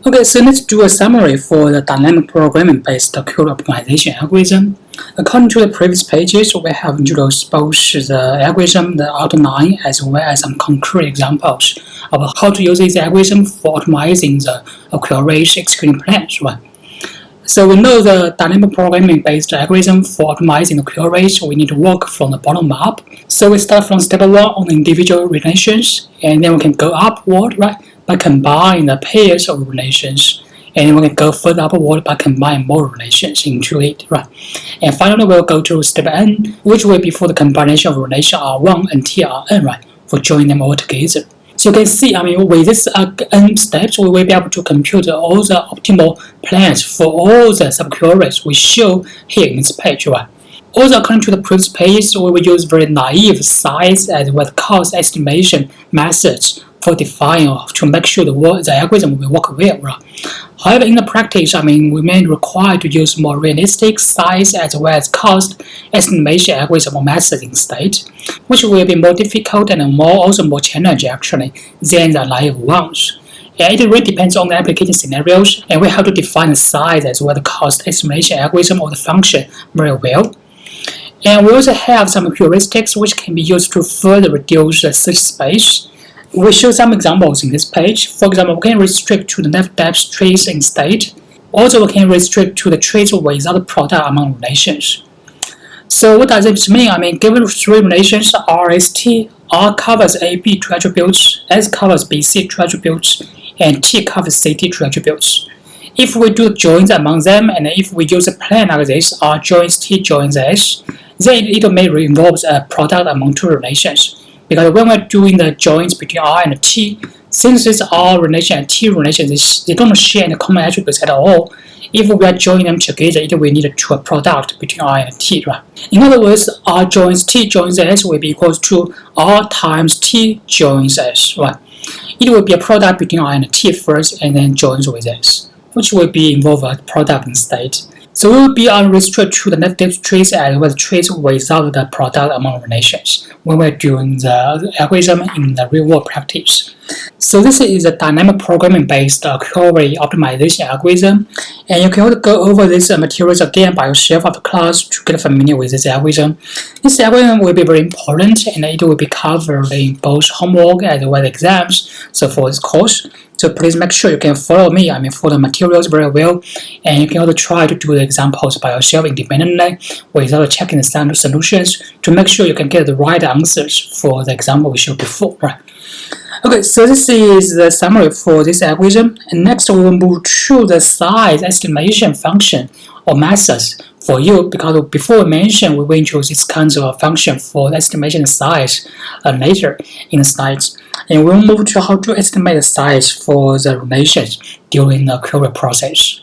Okay, so let's do a summary for the dynamic programming-based query optimization algorithm. According to the previous pages, we have introduced both the algorithm, the outline, as well as some concrete examples of how to use this algorithm for optimizing the queries executing plans, right? So we know the dynamic programming-based algorithm for optimizing the queries, we need to work from the bottom up. So we start from step 1 on the individual relations, and then we can go upward, right, by combining the pairs of relations. And then we can go further upward by combining more relations into it, right? And finally, we'll go to step n, which will be for the combination of relations R1 until Rn, right, for joining them all together. So you can see, with this n steps, we will be able to compute all the optimal plans for all the subqueries we show here in this page, right? Also, according to the previous pages, we will use very naive size as well as cost estimation methods for defining to make sure the algorithm will work well, right? However, in the practice, we may require to use more realistic size as well as cost estimation algorithm or methods instead, which will be more difficult and also more challenging actually than the naive ones. And it really depends on the application scenarios, and we have to define the size as well as the cost estimation algorithm or the function very well. And we also have some heuristics which can be used to further reduce the search space. We show some examples in this page. For example, we can restrict to the left depth trees instead. Also, we can restrict to the trees without product among relations. So what does this mean? Given three relations R, S, T, R covers A, B two attributes, S covers B, C two attributes, and T covers C, D two attributes. If we do joins among them, and if we use a plan like this, R joins T joins S, then it may involve a product among two relations. Because when we're doing the joins between R and T, since this R relation and T relation, they don't share any common attributes at all. If we are joining them together, it will need a product between R and T, right? In other words, R joins T joins S will be equal to R times T joins S, right? It will be a product between R and T first, and then joins with S, which will be involve a product instead. So we will be unrestricted to the left depth trees as well as trees without the product among relations when we're doing the algorithm in the real world practice. So this is a dynamic programming based query optimization algorithm, and you can also go over these materials again by yourself after class to get familiar with this algorithm. This algorithm will be very important, and it will be covered in both homework as well as exams. So for this course, so please make sure you can follow me, follow the materials very well, and you can also try to do the examples by yourself independently without checking the solutions to make sure you can get the right answers for the example we showed before, right? Okay, so this is the summary for this algorithm, and next we will move to the size estimation function or methods for you, because before we mentioned we will introduce this kinds of function for the estimation size later in the slides, and we'll move to how to estimate the size for the relations during the query process.